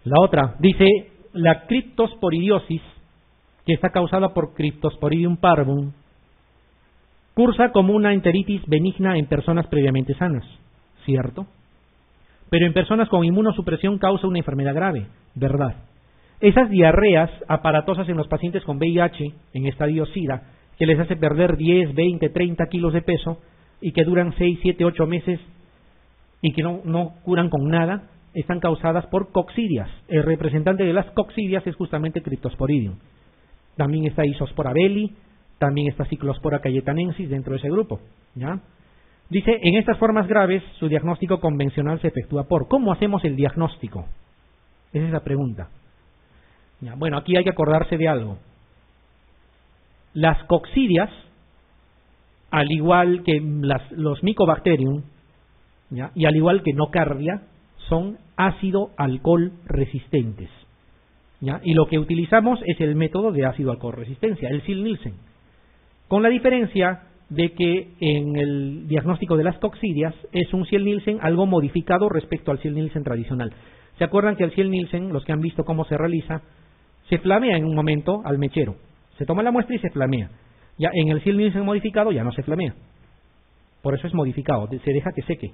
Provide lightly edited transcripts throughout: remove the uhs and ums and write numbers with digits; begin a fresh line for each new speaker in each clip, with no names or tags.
La otra, dice, la criptosporidiosis, que está causada por Cryptosporidium parvum, cursa como una enteritis benigna en personas previamente sanas, ¿cierto? Pero en personas con inmunosupresión causa una enfermedad grave, ¿verdad? Esas diarreas aparatosas en los pacientes con VIH en estadio SIDA, que les hace perder 10, 20, 30 kilos de peso y que duran 6, 7, 8 meses y que no curan con nada, están causadas por coccidias. El representante de las coccidias es justamente Cryptosporidium. También está Isospora belli, también está Cyclospora cayetanensis dentro de ese grupo, ¿ya? Dice, en estas formas graves, su diagnóstico convencional se efectúa por... ¿Cómo hacemos el diagnóstico? Esa es la pregunta. ¿Ya? Bueno, aquí hay que acordarse de algo. Las coccidias, al igual que los Mycobacterium, ¿ya? Y al igual que Nocardia, son ácido-alcohol resistentes, ¿ya? Y lo que utilizamos es el método de ácido-alcohol resistencia, el Ziehl-Neelsen, con la diferencia de que en el diagnóstico de las coccidias es un Ziehl-Neelsen algo modificado respecto al Ziehl-Neelsen tradicional. ¿Se acuerdan que el Ziehl-Neelsen, los que han visto cómo se realiza, se flamea en un momento al mechero? Se toma la muestra y se flamea. Ya en el Ziehl-Neelsen modificado ya no se flamea. Por eso es modificado, se deja que seque,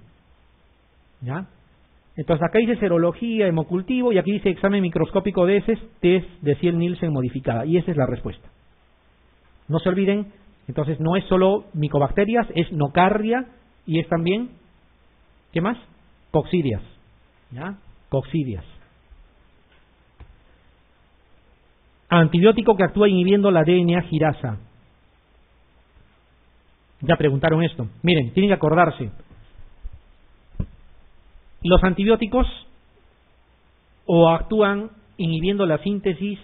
¿ya? Entonces acá dice serología, hemocultivo, y aquí dice examen microscópico de heces, test de Ziehl-Neelsen modificada, y esa es la respuesta. No se olviden, entonces no es solo micobacterias, es nocardia y es también, ¿qué más? Coccidias, ¿ya? Coccidias. Antibiótico que actúa inhibiendo la DNA girasa. Ya preguntaron esto. Miren, tienen que acordarse. Los antibióticos o actúan inhibiendo la síntesis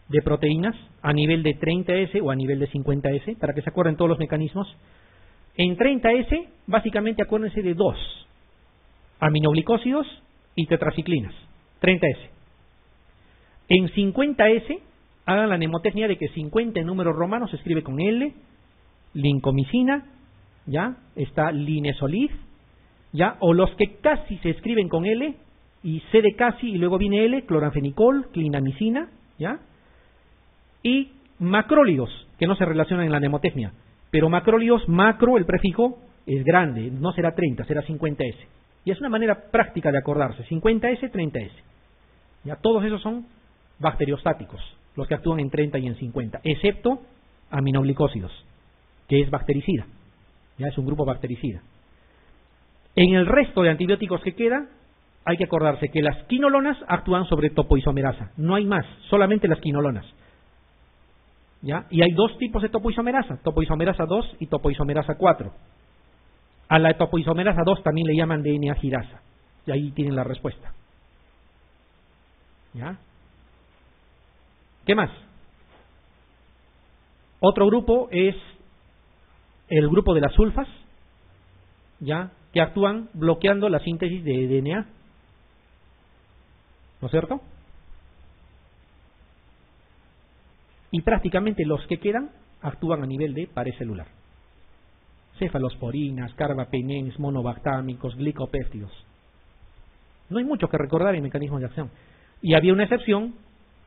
de proteínas a nivel de 30S o a nivel de 50S, para que se acuerden todos los mecanismos. En 30S, básicamente acuérdense de dos: aminoglicósidos y tetraciclinas. 30S. En 50S, hagan la mnemotecnia de que 50 en números romanos se escribe con L, lincomicina, ¿ya? Está linesolid, ¿ya? O los que casi se escriben con L y C de casi y luego viene L, cloranfenicol, clindamicina, ¿ya? Y macrólidos, que no se relacionan en la mnemotecnia, pero macrólidos, macro, el prefijo es grande, no será 30, será 50S. Y es una manera práctica de acordarse, 50S, 30S. ¿Ya? Todos esos son bacteriostáticos, los que actúan en 30 y en 50, excepto aminoglicósidos, que es bactericida, ya es un grupo bactericida. En el resto de antibióticos que queda, hay que acordarse que las quinolonas actúan sobre topoisomerasa, no hay más, solamente las quinolonas. ¿Ya? Y hay dos tipos de topoisomerasa 2 y topoisomerasa 4. A la topoisomerasa 2 también le llaman DNA girasa, y ahí tienen la respuesta. ¿Ya? ¿Qué más? Otro grupo es el grupo de las sulfas, ¿ya? Que actúan bloqueando la síntesis de DNA, ¿no es cierto? Y prácticamente los que quedan actúan a nivel de pared celular. Cefalosporinas, carbapenems, monobactámicos, glicopéptidos. No hay mucho que recordar en mecanismos de acción. Y había una excepción,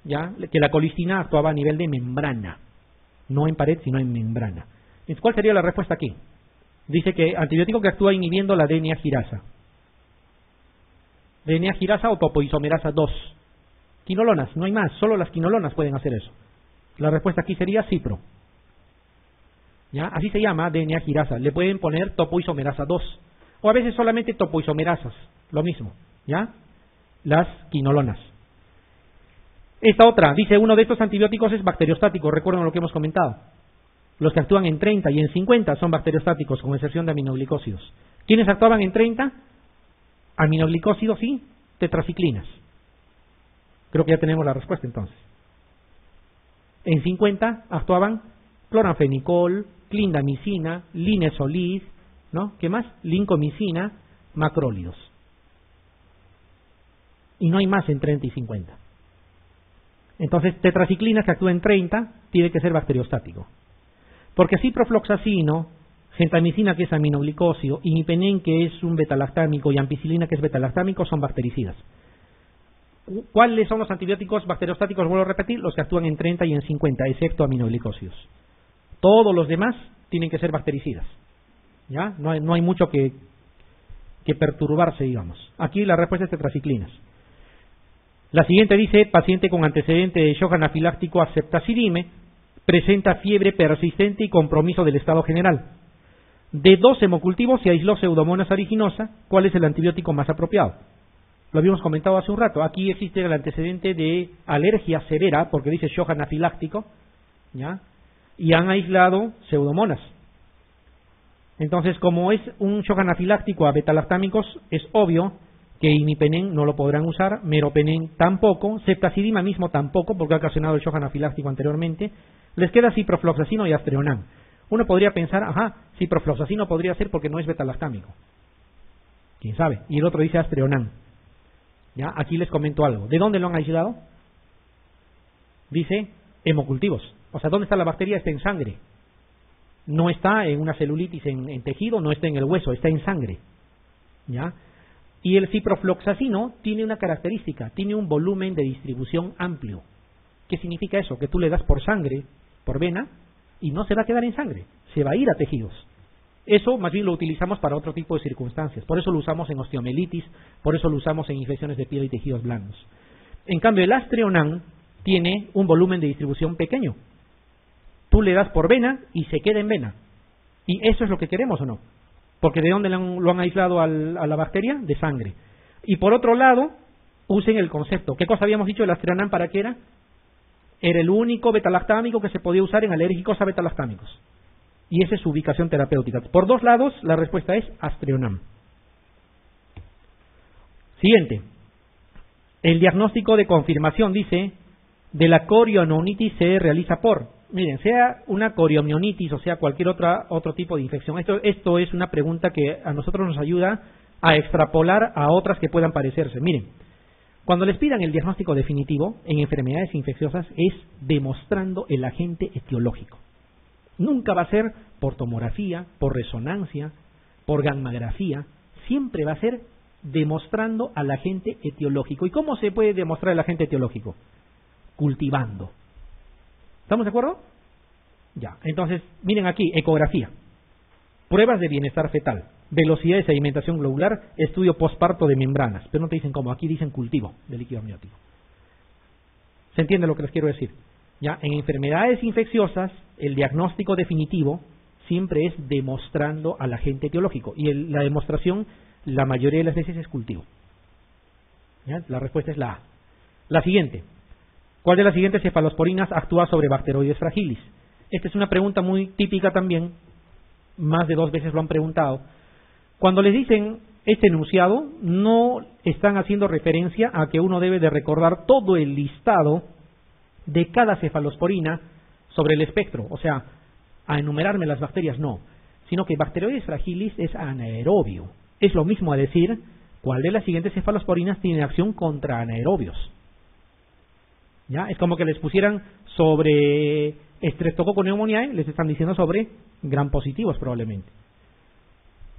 ya, que la colistina actuaba a nivel de membrana, no en pared, sino en membrana. Entonces, ¿cuál sería la respuesta aquí? Dice que antibiótico que actúa inhibiendo la DNA girasa. DNA girasa o topoisomerasa 2. Quinolonas, no hay más, solo las quinolonas pueden hacer eso. La respuesta aquí sería cipro. ¿Ya? Así se llama DNA girasa. Le pueden poner topoisomerasa 2. O a veces solamente topoisomerasas, lo mismo, ¿ya? Las quinolonas. Esta otra, dice, uno de estos antibióticos es bacteriostático, recuerden lo que hemos comentado. Los que actúan en 30 y en 50 son bacteriostáticos, con excepción de aminoglicósidos. ¿Quiénes actuaban en 30? Aminoglicósidos y tetraciclinas. Creo que ya tenemos la respuesta entonces. En 50 actuaban cloranfenicol, clindamicina, linesolid, ¿no? ¿Qué más? Lincomicina, macrólidos. Y no hay más en 30 y 50. Entonces, tetraciclina que actúa en 30 tiene que ser bacteriostático. Porque ciprofloxacino, gentamicina que es aminoglicósido, imipenem que es un betalactámico y ampicilina que es betalactámico son bactericidas. ¿Cuáles son los antibióticos bacteriostáticos? Vuelvo a repetir, los que actúan en 30 y en 50, excepto aminoglicósidos. Todos los demás tienen que ser bactericidas. ¿Ya? No hay mucho que perturbarse, digamos. Aquí la respuesta es tetraciclinas. La siguiente dice, paciente con antecedente de shock anafiláctico a ceftazidime, presenta fiebre persistente y compromiso del estado general. De 2 hemocultivos se aisló Pseudomonas aeruginosa. ¿Cuál es el antibiótico más apropiado? Lo habíamos comentado hace un rato. Aquí existe el antecedente de alergia severa, porque dice shock anafiláctico, ¿ya? Y han aislado Pseudomonas. Entonces, como es un shock anafiláctico a betalactámicos, es obvio que imipenem no lo podrán usar, meropenem tampoco, ceftazidima mismo tampoco, porque ha ocasionado el shock anafiláctico anteriormente. Les queda ciprofloxacino y astreonam. Uno podría pensar, ciprofloxacino podría ser porque no es betalactámico. ¿Quién sabe? Y el otro dice astreonam. ¿Ya? Aquí les comento algo. ¿De dónde lo han aislado? Dice hemocultivos. O sea, ¿dónde está la bacteria? Está en sangre. No está en una celulitis en tejido, no está en el hueso, está en sangre. ¿Ya? Y el ciprofloxacino tiene una característica, tiene un volumen de distribución amplio. ¿Qué significa eso? Que tú le das por sangre, por vena, y no se va a quedar en sangre, se va a ir a tejidos. Eso más bien lo utilizamos para otro tipo de circunstancias. Por eso lo usamos en osteomelitis, por eso lo usamos en infecciones de piel y tejidos blandos. En cambio, el astreonam tiene un volumen de distribución pequeño. Tú le das por vena y se queda en vena. ¿Y eso es lo que queremos o no? Porque ¿de dónde lo han aislado a la bacteria? De sangre. Y por otro lado, usen el concepto. ¿Qué cosa habíamos dicho? El astreonam, ¿para qué era? Era el único betalactámico que se podía usar en alérgicos a betalactámicos. Y esa es su ubicación terapéutica. Por 2 lados, la respuesta es astreonam. Siguiente. El diagnóstico de confirmación dice, de la coriomionitis se realiza por... Miren, sea una coriomionitis o sea cualquier otro tipo de infección. Esto es una pregunta que a nosotros nos ayuda a extrapolar a otras que puedan parecerse. Miren, cuando les pidan el diagnóstico definitivo en enfermedades infecciosas es demostrando el agente etiológico. Nunca va a ser por tomografía, por resonancia, por gammagrafía. Siempre va a ser demostrando al agente etiológico. ¿Y cómo se puede demostrar el agente etiológico? Cultivando. ¿Estamos de acuerdo? Ya. Entonces, miren aquí, ecografía. Pruebas de bienestar fetal. Velocidad de sedimentación globular. Estudio posparto de membranas. Pero no te dicen cómo. Aquí dicen cultivo de líquido amniótico. ¿Se entiende lo que les quiero decir? Ya, en enfermedades infecciosas, el diagnóstico definitivo siempre es demostrando al agente etiológico. Y la demostración, la mayoría de las veces, es cultivo. ¿Ya? La respuesta es la A. La siguiente. ¿Cuál de las siguientes cefalosporinas actúa sobre Bacteroides fragilis? Esta es una pregunta muy típica también. Más de 2 veces lo han preguntado. Cuando les dicen este enunciado, no están haciendo referencia a que uno debe de recordar todo el listado de cada cefalosporina sobre el espectro, o sea, a enumerarme las bacterias, no, sino que Bacteroides fragilis es anaerobio. Es lo mismo a decir cuál de las siguientes cefalosporinas tiene acción contra anaerobios. ¿Ya? Es como que les pusieran sobre Streptococcus pneumoniae, les están diciendo sobre gram positivos probablemente.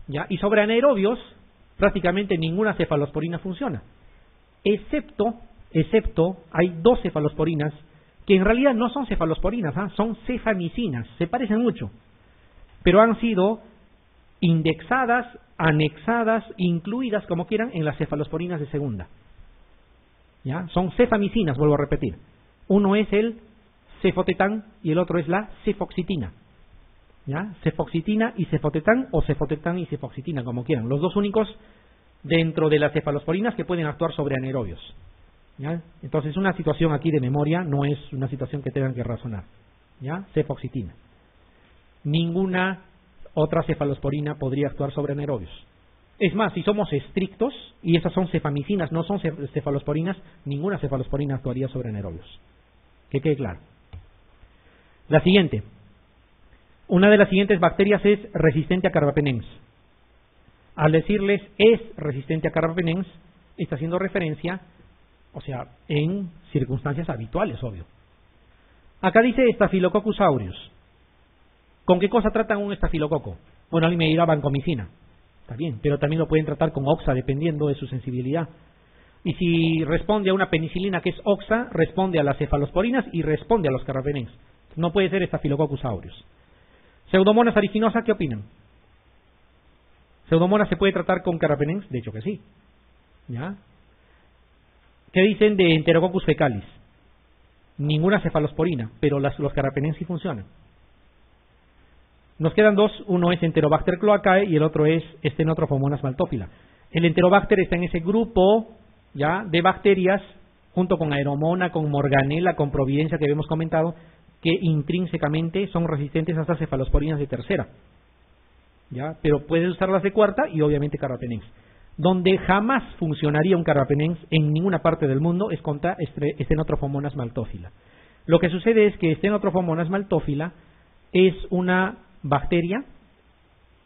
¿Ya? Y sobre anaerobios, prácticamente ninguna cefalosporina funciona, excepto hay 2 cefalosporinas que en realidad no son cefalosporinas, son cefamicinas, se parecen mucho, pero han sido indexadas, anexadas, incluidas, como quieran, en las cefalosporinas de segunda. ¿Ya? Son cefamicinas, vuelvo a repetir. Uno es el cefotetán y el otro es la cefoxitina. ¿Ya? Cefoxitina y cefotetán, o cefotetán y cefoxitina, como quieran. Los 2 únicos dentro de las cefalosporinas que pueden actuar sobre anaerobios. ¿Ya? Entonces, una situación aquí de memoria, no es una situación que tengan que razonar. ¿Ya? Cefoxitina. Ninguna otra cefalosporina podría actuar sobre anaerobios. Es más, si somos estrictos, y esas son cefamicinas, no son cefalosporinas, ninguna cefalosporina actuaría sobre anaerobios. Que quede claro. La siguiente. Una de las siguientes bacterias es resistente a carbapenems. Al decirles es resistente a carbapenems, está haciendo referencia, o sea, en circunstancias habituales, obvio. Acá dice Staphylococcus aureus. ¿Con qué cosa tratan un estafilococo? Bueno, alguien me dirá vancomicina. Está bien, pero también lo pueden tratar con oxa, dependiendo de su sensibilidad. Y si responde a una penicilina que es oxa, responde a las cefalosporinas y responde a los carbapenens. No puede ser Staphylococcus aureus. Pseudomonas aeruginosa, ¿qué opinan? ¿Pseudomonas se puede tratar con carbapenens? De hecho que sí. ¿Ya? ¿Qué dicen de Enterococcus fecalis? Ninguna cefalosporina, pero los carbapenens sí funcionan. Nos quedan dos, uno es Enterobacter cloacae y el otro es Stenotrophomonas maltophyla. El Enterobacter está en ese grupo, ya, de bacterias, junto con Aeromona, con Morganella, con Providencia que habíamos comentado, que intrínsecamente son resistentes a estas cefalosporinas de tercera, ya, pero puedes usarlas de cuarta y obviamente carbapenens. Donde jamás funcionaría un carbapenens en ninguna parte del mundo es contra Stenotrophomonas maltophyla. Lo que sucede es que Stenotrophomonas maltophyla es una bacteria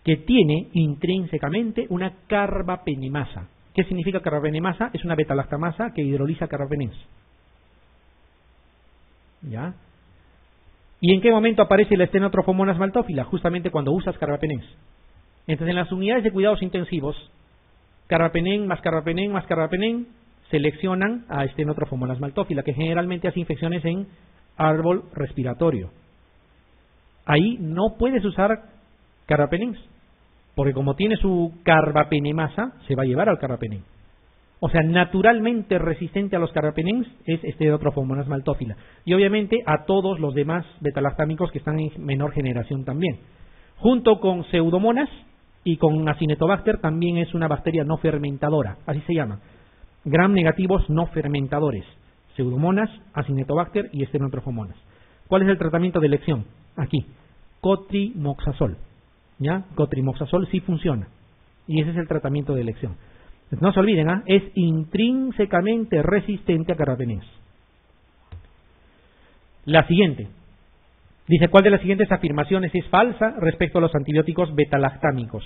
que tiene intrínsecamente una carbapenemasa. ¿Qué significa carbapenemasa? Es una beta-lactamasa que hidroliza carbapenens. ¿Ya? ¿Y en qué momento aparece la Stenotrophomonas maltophyla? Justamente cuando usas carbapenens. Entonces, en las unidades de cuidados intensivos, carbapenén más carbapenén más carbapenén seleccionan a Stenotrophomonas maltophyla, que generalmente hace infecciones en árbol respiratorio. Ahí no puedes usar carbapenens, porque como tiene su carbapenemasa, se va a llevar al carbapenén. O sea, naturalmente resistente a los carbapenens es Stenotrophomonas maltophyla. Y obviamente a todos los demás betalactámicos que están en menor generación también. Junto con Pseudomonas y con Acinetobacter también es una bacteria no fermentadora, así se llama. Gram negativos no fermentadores. Pseudomonas, Acinetobacter y Stenotrophomonas. ¿Cuál es el tratamiento de elección? Aquí, cotrimoxazol. ¿Ya? Cotrimoxazol sí funciona. Y ese es el tratamiento de elección. No se olviden, es intrínsecamente resistente a carbapenens. La siguiente. Dice, ¿cuál de las siguientes afirmaciones es falsa respecto a los antibióticos betalactámicos?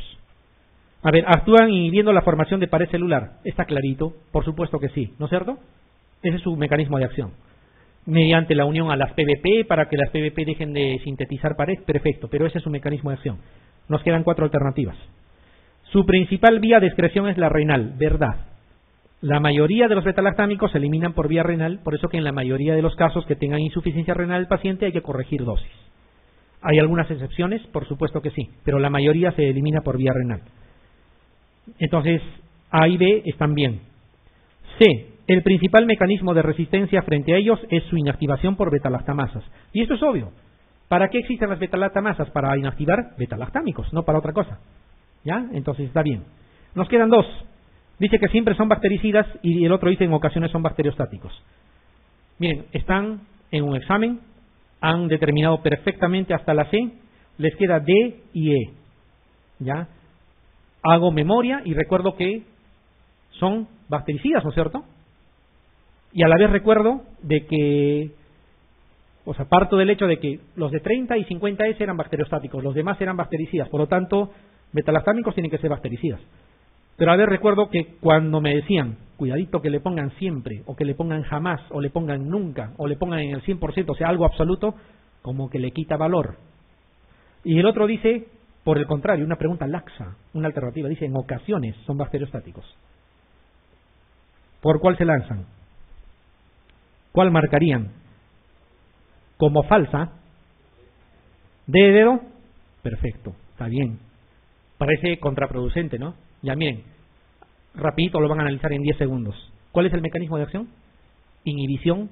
A ver, ¿actúan inhibiendo la formación de pared celular? Está clarito, por supuesto que sí, ¿no es cierto? Ese es su mecanismo de acción. Mediante la unión a las PBP, para que las PBP dejen de sintetizar pared, perfecto, pero ese es su mecanismo de acción. Nos quedan 4 alternativas. Su principal vía de excreción es la renal, verdad. La mayoría de los betalactámicos se eliminan por vía renal, por eso que en la mayoría de los casos que tengan insuficiencia renal el paciente hay que corregir dosis. ¿Hay algunas excepciones? Por supuesto que sí, pero la mayoría se elimina por vía renal. Entonces, A y B están bien. C. El principal mecanismo de resistencia frente a ellos es su inactivación por betalactamasas. Y esto es obvio. ¿Para qué existen las betalactamasas? Para inactivar betalactámicos, no para otra cosa. ¿Ya? Entonces está bien. Nos quedan 2. Dice que siempre son bactericidas y el otro dice en ocasiones son bacteriostáticos. Miren, están en un examen, han determinado perfectamente hasta la C, les queda D y E. ¿Ya? Hago memoria y recuerdo que son bactericidas, ¿no es cierto? Y a la vez recuerdo de que, o sea, parto del hecho de que los de 30 y 50S eran bacteriostáticos, los demás eran bactericidas, por lo tanto, betalactámicos tienen que ser bactericidas. Pero a ver, recuerdo que cuando me decían, cuidadito que le pongan siempre, o que le pongan jamás, o le pongan nunca, o le pongan en el 100%, o sea, algo absoluto, como que le quita valor. Y el otro dice, por el contrario, una pregunta laxa, una alternativa, dice, en ocasiones son bacteriostáticos. ¿Por cuál se lanzan? ¿Cuál marcarían? Como falsa. ¿De dedo? Perfecto, está bien. Parece contraproducente, ¿no? Ya miren, rapidito lo van a analizar en 10 segundos. ¿Cuál es el mecanismo de acción? Inhibición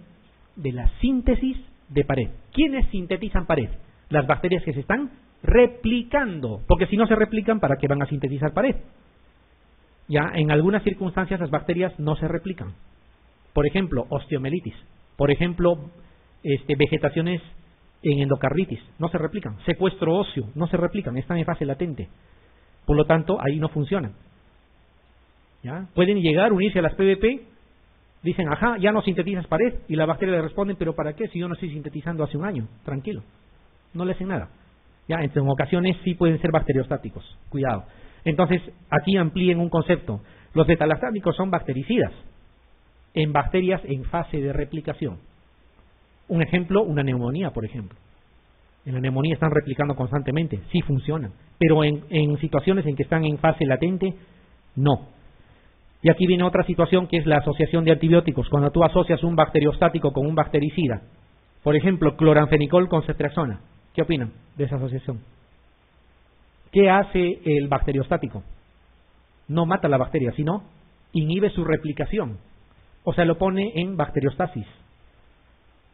de la síntesis de pared. ¿Quiénes sintetizan pared? Las bacterias que se están replicando. Porque si no se replican, ¿para qué van a sintetizar pared? Ya, en algunas circunstancias las bacterias no se replican. Por ejemplo, osteomelitis. Por ejemplo, vegetaciones en endocarditis. No se replican. Secuestro óseo. No se replican. Están en fase latente. Por lo tanto, ahí no funcionan. ¿Ya? Pueden llegar, unirse a las PBP, dicen, ajá, ya no sintetizas pared, y la bacteria le responden, pero ¿para qué? Si yo no estoy sintetizando hace un año, tranquilo, no le hacen nada. ¿Ya? En ocasiones sí pueden ser bacteriostáticos, cuidado. Entonces, aquí amplíen un concepto. Los betalactámicos son bactericidas, en bacterias en fase de replicación. Un ejemplo, una neumonía, por ejemplo. En la neumonía están replicando constantemente, sí funcionan, pero en situaciones en que están en fase latente, no. Y aquí viene otra situación que es la asociación de antibióticos. Cuando tú asocias un bacteriostático con un bactericida, por ejemplo, cloranfenicol con ceftriaxona, ¿qué opinan de esa asociación? ¿Qué hace el bacteriostático? No mata la bacteria, sino inhibe su replicación. O sea, lo pone en bacteriostasis.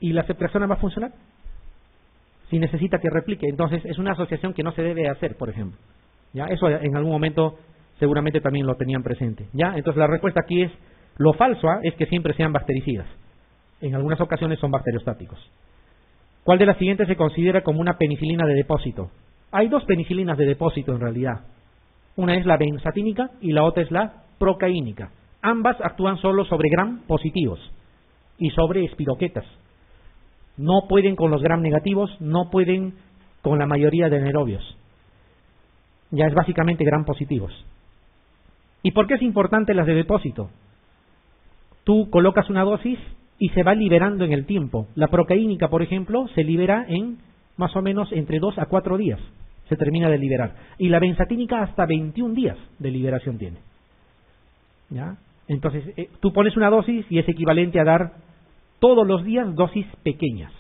¿Y la ceftriaxona va a funcionar? Si necesita que replique. Entonces, es una asociación que no se debe hacer, por ejemplo. ¿Ya? Eso en algún momento seguramente también lo tenían presente. ¿Ya? Entonces, la respuesta aquí es, lo falso es que siempre sean bactericidas. En algunas ocasiones son bacteriostáticos. ¿Cuál de las siguientes se considera como una penicilina de depósito? Hay dos penicilinas de depósito en realidad. Una es la benzatínica y la otra es la procaínica. Ambas actúan solo sobre gram positivos y sobre espiroquetas. No pueden con los gram negativos, no pueden con la mayoría de anaerobios. Ya es básicamente gram positivos. ¿Y por qué es importante las de depósito? Tú colocas una dosis y se va liberando en el tiempo. La procaínica, por ejemplo, se libera en más o menos entre 2 a 4 días. Se termina de liberar. Y la benzatínica hasta 21 días de liberación tiene. ¿Ya? Entonces, tú pones una dosis y es equivalente a dar todos los días dosis pequeñas.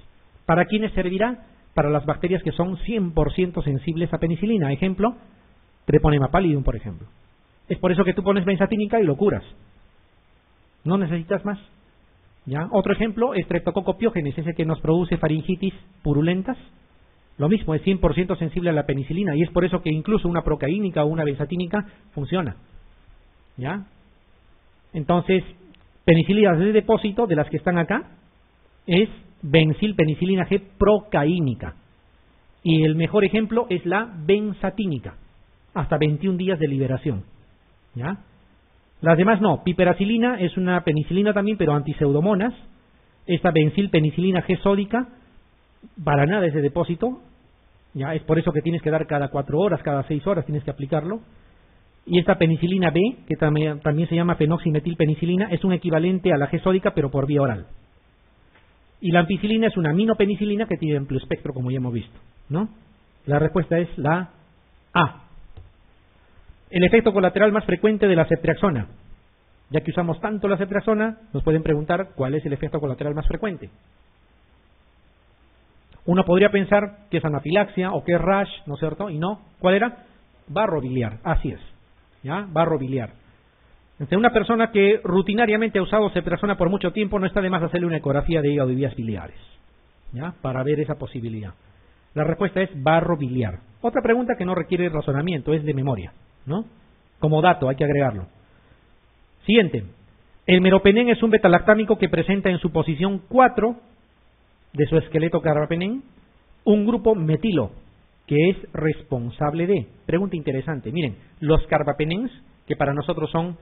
¿Para quiénes servirá? Para las bacterias que son 100% sensibles a penicilina. Ejemplo, Treponema pallidum, por ejemplo. Es por eso que tú pones benzatínica y lo curas. No necesitas más. ¿Ya? Otro ejemplo es Streptococcus pyogenes, ese que nos produce faringitis purulentas. Lo mismo, es 100% sensible a la penicilina y es por eso que incluso una procaínica o una benzatínica funciona. ¿Ya? Entonces, penicilinas de depósito, de las que están acá, es benzilpenicilina G procaínica. Y el mejor ejemplo es la benzatínica, hasta 21 días de liberación. ¿Ya? Las demás no. Piperacilina es una penicilina también, pero antiseudomonas. Esta benzilpenicilina G sódica, para nada es de depósito. ¿Ya? Es por eso que tienes que dar cada 4 horas, cada 6 horas tienes que aplicarlo. Y esta penicilina B, que también se llama fenoximetilpenicilina, es un equivalente a la G sódica, pero por vía oral. Y la ampicilina es una aminopenicilina que tiene amplio espectro, como ya hemos visto, ¿no? La respuesta es la A. El efecto colateral más frecuente de la ceftriaxona. Ya que usamos tanto la ceftriaxona, nos pueden preguntar cuál es el efecto colateral más frecuente. Uno podría pensar que es anafilaxia o que es rash, ¿no es cierto? Y no. ¿Cuál era? Barro biliar. Así es. ¿Ya? Barro biliar. Entre una persona que rutinariamente ha usado ceftriaxona por mucho tiempo, no está de más hacerle una ecografía de hígado y vías biliares, ¿ya? Para ver esa posibilidad. La respuesta es barro biliar. Otra pregunta que no requiere razonamiento, es de memoria, ¿no? Como dato, hay que agregarlo. Siguiente. El meropenem es un betalactámico que presenta en su posición 4 de su esqueleto carbapenem un grupo metilo, que es responsable de. Pregunta interesante. Miren, los carbapenems, que para nosotros son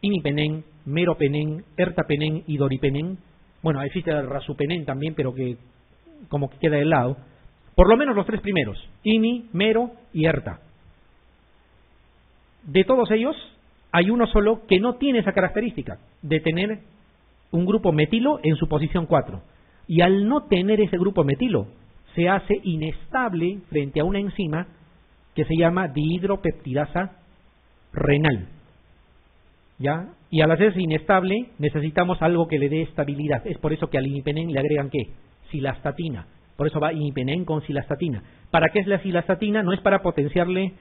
imipenem, meropenem, ertapenem y doripenem. Bueno, existe el rasupenem también, pero que como que queda de lado. Por lo menos los 3 primeros, imi, mero y erta. De todos ellos, hay uno solo que no tiene esa característica de tener un grupo metilo en su posición 4. Y al no tener ese grupo metilo, se hace inestable frente a una enzima que se llama dihidropeptidasa renal. ¿Ya? Y al hacerse inestable, necesitamos algo que le dé estabilidad. Es por eso que al imipenem le agregan ¿qué? Cilastatina. Por eso va imipenem con cilastatina. ¿Para qué es la cilastatina? No es para potenciarle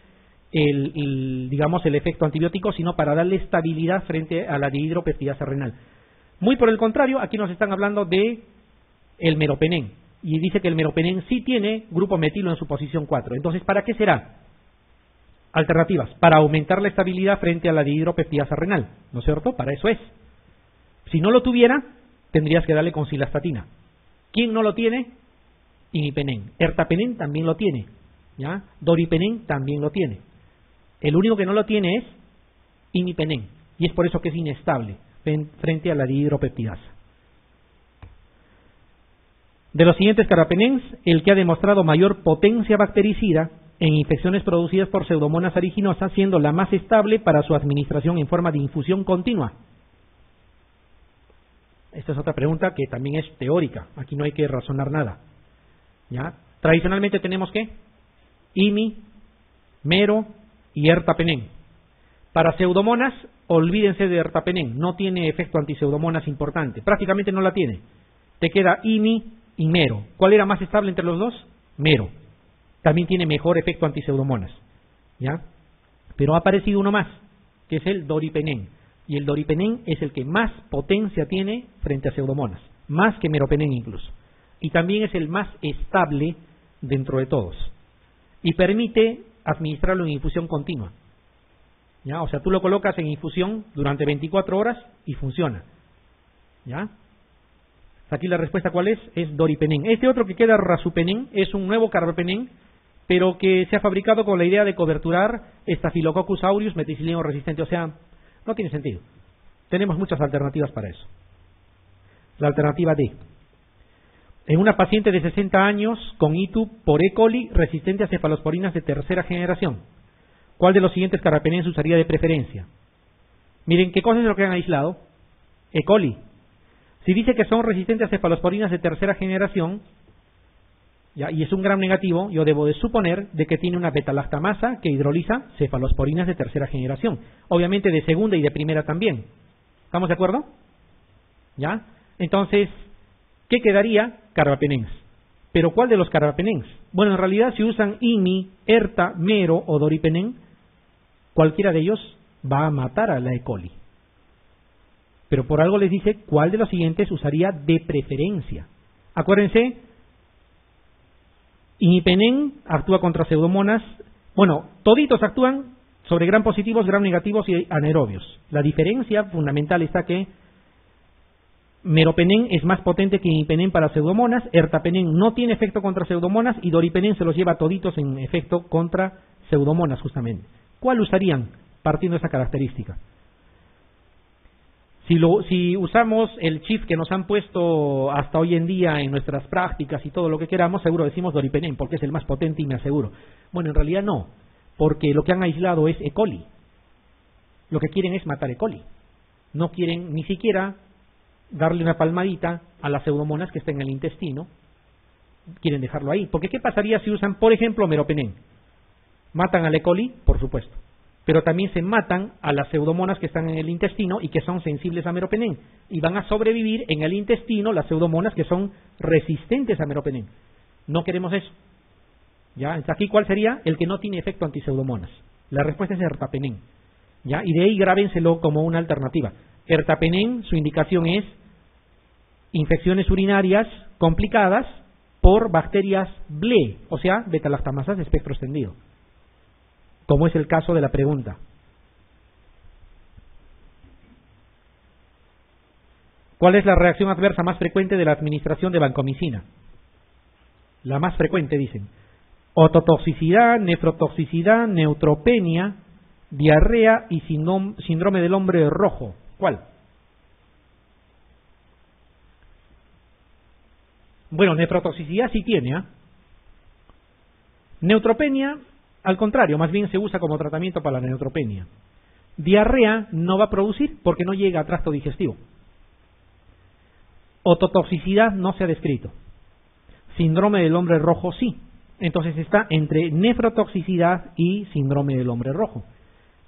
el efecto antibiótico, sino para darle estabilidad frente a la dihidropeptidasa renal. Muy por el contrario, aquí nos están hablando de el meropenem. Y dice que el meropenem sí tiene grupo metilo en su posición 4. Entonces, ¿para qué será? Alternativas. Para aumentar la estabilidad frente a la dihidropeptidasa renal, ¿no es cierto? Para eso es. Si no lo tuviera, tendrías que darle con cilastatina. ¿Quién no lo tiene? Imipenem. Ertapenem también lo tiene. ¿Ya? Doripenem también lo tiene. El único que no lo tiene es imipenem. Y es por eso que es inestable frente a la dihidropeptidasa. De los siguientes carbapenems, el que ha demostrado mayor potencia bactericida en infecciones producidas por Pseudomonas aeruginosa, siendo la más estable para su administración en forma de infusión continua. Esta es otra pregunta que también es teórica. Aquí no hay que razonar nada. ¿Ya? Tradicionalmente tenemos ¿qué? IMI, mero y ertapenem. Para pseudomonas, olvídense de ertapenem, no tiene efecto antiseudomonas importante, prácticamente no la tiene. Te queda imi y mero. ¿Cuál era más estable entre los dos? Mero. También tiene mejor efecto antiseudomonas, ¿ya? Pero ha aparecido uno más, que es el doripenem. Y el doripenem es el que más potencia tiene frente a pseudomonas, más que meropenem incluso. Y también es el más estable dentro de todos. Y permite administrarlo en infusión continua. ¿Ya? O sea, tú lo colocas en infusión durante 24 horas y funciona. ¿Ya? Aquí la respuesta, ¿cuál es? Es doripenem. Este otro que queda, rasupenem, es un nuevo carbapenem, pero que se ha fabricado con la idea de coberturar Staphylococcus aureus meticilino resistente. O sea, no tiene sentido. Tenemos muchas alternativas para eso. La alternativa D. En una paciente de 60 años con ITU por E. coli resistente a cefalosporinas de tercera generación, ¿cuál de los siguientes carbapenems usaría de preferencia? Miren, ¿qué cosa es lo que han aislado? E. coli. Si dice que son resistentes a cefalosporinas de tercera generación, ¿ya? Y es un gram negativo, yo debo de suponer de que tiene una beta-lactamasa que hidroliza cefalosporinas de tercera generación. Obviamente de segunda y de primera también. ¿Estamos de acuerdo? ¿Ya? Entonces, ¿qué quedaría? Carbapenems. ¿Pero cuál de los carbapenems? Bueno, en realidad si usan IMI, ERTA, MERO o doripenem, cualquiera de ellos va a matar a la E. coli. Pero por algo les dice cuál de los siguientes usaría de preferencia. Acuérdense, imipenem actúa contra pseudomonas. Bueno, toditos actúan sobre gram positivos, gram negativos y anaerobios. La diferencia fundamental está que meropenem es más potente que imipenem para pseudomonas, ertapenem no tiene efecto contra pseudomonas y doripenem se los lleva toditos en efecto contra pseudomonas justamente. ¿Cuál usarían partiendo de esa característica? Si usamos el chip que nos han puesto hasta hoy en día en nuestras prácticas y todo lo que queramos, seguro decimos doripenem porque es el más potente y me aseguro. Bueno, en realidad no, porque lo que han aislado es E. coli. Lo que quieren es matar E. coli. No quieren ni siquiera darle una palmadita a las pseudomonas que está en el intestino. Quieren dejarlo ahí. Porque ¿qué pasaría si usan, por ejemplo, meropenem? Matan al E. coli, por supuesto. Pero también se matan a las pseudomonas que están en el intestino y que son sensibles a meropenem. Y van a sobrevivir en el intestino las pseudomonas que son resistentes a meropenem. No queremos eso. ¿Ya? Entonces, aquí, ¿cuál sería? El que no tiene efecto antipseudomonas. La respuesta es ertapenem. ¿Ya? Y de ahí grábenselo como una alternativa. Ertapenem, su indicación es infecciones urinarias complicadas por bacterias BLE, o sea, beta-lactamasas de espectro extendido, como es el caso de la pregunta. ¿Cuál es la reacción adversa más frecuente de la administración de vancomicina? La más frecuente, dicen. Ototoxicidad, nefrotoxicidad, neutropenia, diarrea y síndrome del hombre rojo. ¿Cuál? Bueno, nefrotoxicidad sí tiene, ¿eh? Neutropenia, al contrario, más bien se usa como tratamiento para la neutropenia. Diarrea no va a producir porque no llega a tracto digestivo. Ototoxicidad no se ha descrito. Síndrome del hombre rojo sí. Entonces está entre nefrotoxicidad y síndrome del hombre rojo.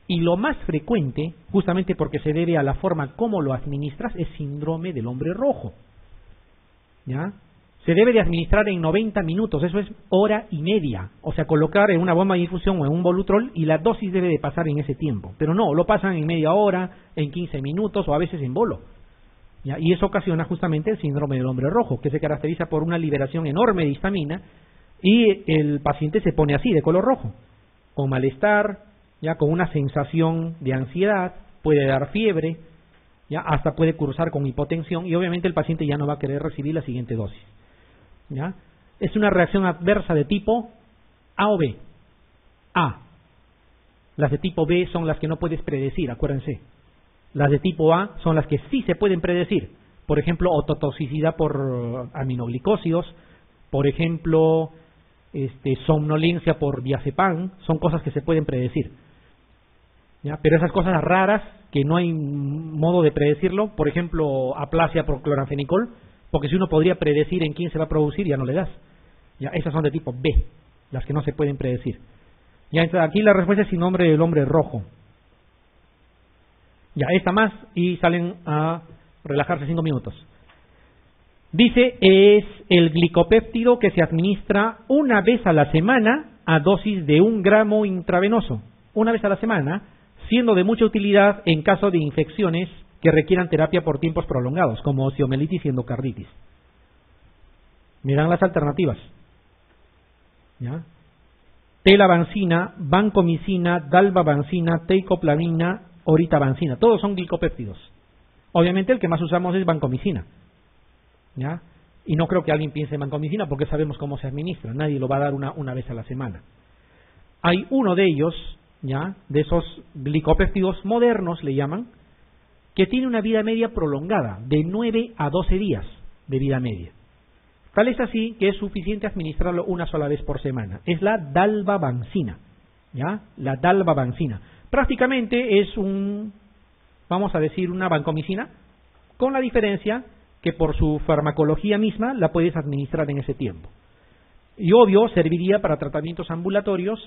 Y lo más frecuente, justamente porque se debe a la forma como lo administras, es síndrome del hombre rojo. ¿Ya? Se debe de administrar en 90 minutos, eso es hora y media. O sea, colocar en una bomba de infusión o en un Volutrol y la dosis debe de pasar en ese tiempo. Pero no, lo pasan en media hora, en 15 minutos o a veces en bolo. ¿Ya? Y eso ocasiona justamente el síndrome del hombre rojo, que se caracteriza por una liberación enorme de histamina y el paciente se pone así, de color rojo, con malestar, ya con una sensación de ansiedad, puede dar fiebre, ya hasta puede cursar con hipotensión y obviamente el paciente ya no va a querer recibir la siguiente dosis. ¿Ya? Es una reacción adversa de tipo A o B. A. Las de tipo B son las que no puedes predecir, acuérdense. Las de tipo A son las que sí se pueden predecir. Por ejemplo, ototoxicidad por aminoglicósidos, por ejemplo, somnolencia por diazepam, son cosas que se pueden predecir. ¿Ya? Pero esas cosas raras que no hay modo de predecirlo, por ejemplo, aplasia por cloranfenicol, porque si uno podría predecir en quién se va a producir, ya no le das. Ya, esas son de tipo B, las que no se pueden predecir. Ya, entonces aquí la respuesta es sin nombre del hombre rojo. Ya, esta más y salen a relajarse 5 minutos. Dice, es el glicopéptido que se administra una vez a la semana a dosis de 1 gramo intravenoso. Una vez a la semana, siendo de mucha utilidad en caso de infecciones que requieran terapia por tiempos prolongados, como osteomielitis y endocarditis. Miran las alternativas. ¿Ya? Telavancina, vancomicina, dalbavancina, teicoplamina, oritavancina. Todos son glicopéptidos. Obviamente el que más usamos es vancomicina. ¿Ya? Y no creo que alguien piense en vancomicina porque sabemos cómo se administra. Nadie lo va a dar una vez a la semana. Hay uno de ellos, ¿ya? De esos glicopéptidos modernos, le llaman, que tiene una vida media prolongada, de 9 a 12 días de vida media. Tal es así que es suficiente administrarlo una sola vez por semana. Es la dalbavancina, ¿ya? La dalbavancina. Prácticamente es vamos a decir, una vancomicina, con la diferencia que por su farmacología misma la puedes administrar en ese tiempo. Y obvio, serviría para tratamientos ambulatorios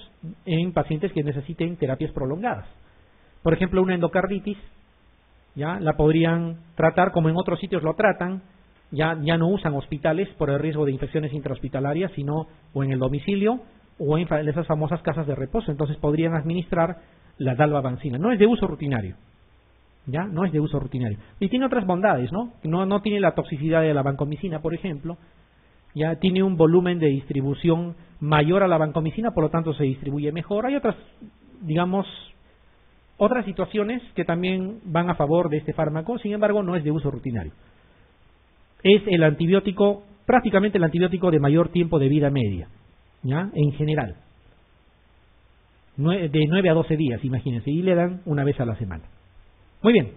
en pacientes que necesiten terapias prolongadas. Por ejemplo, una endocarditis, ya la podrían tratar como en otros sitios lo tratan. Ya no usan hospitales por el riesgo de infecciones intrahospitalarias, sino o en el domicilio o en esas famosas casas de reposo. Entonces podrían administrar la dalbavancina. No es de uso rutinario. ¿Ya? No es de uso rutinario. Y tiene otras bondades, ¿no? No tiene la toxicidad de la vancomicina, por ejemplo. Ya tiene un volumen de distribución mayor a la vancomicina, por lo tanto se distribuye mejor. Hay otras, digamos, otras situaciones que también van a favor de este fármaco, sin embargo no es de uso rutinario. Es el antibiótico, prácticamente el antibiótico de mayor tiempo de vida media, ¿ya? En general. De 9 a 12 días, imagínense, y le dan una vez a la semana. Muy bien.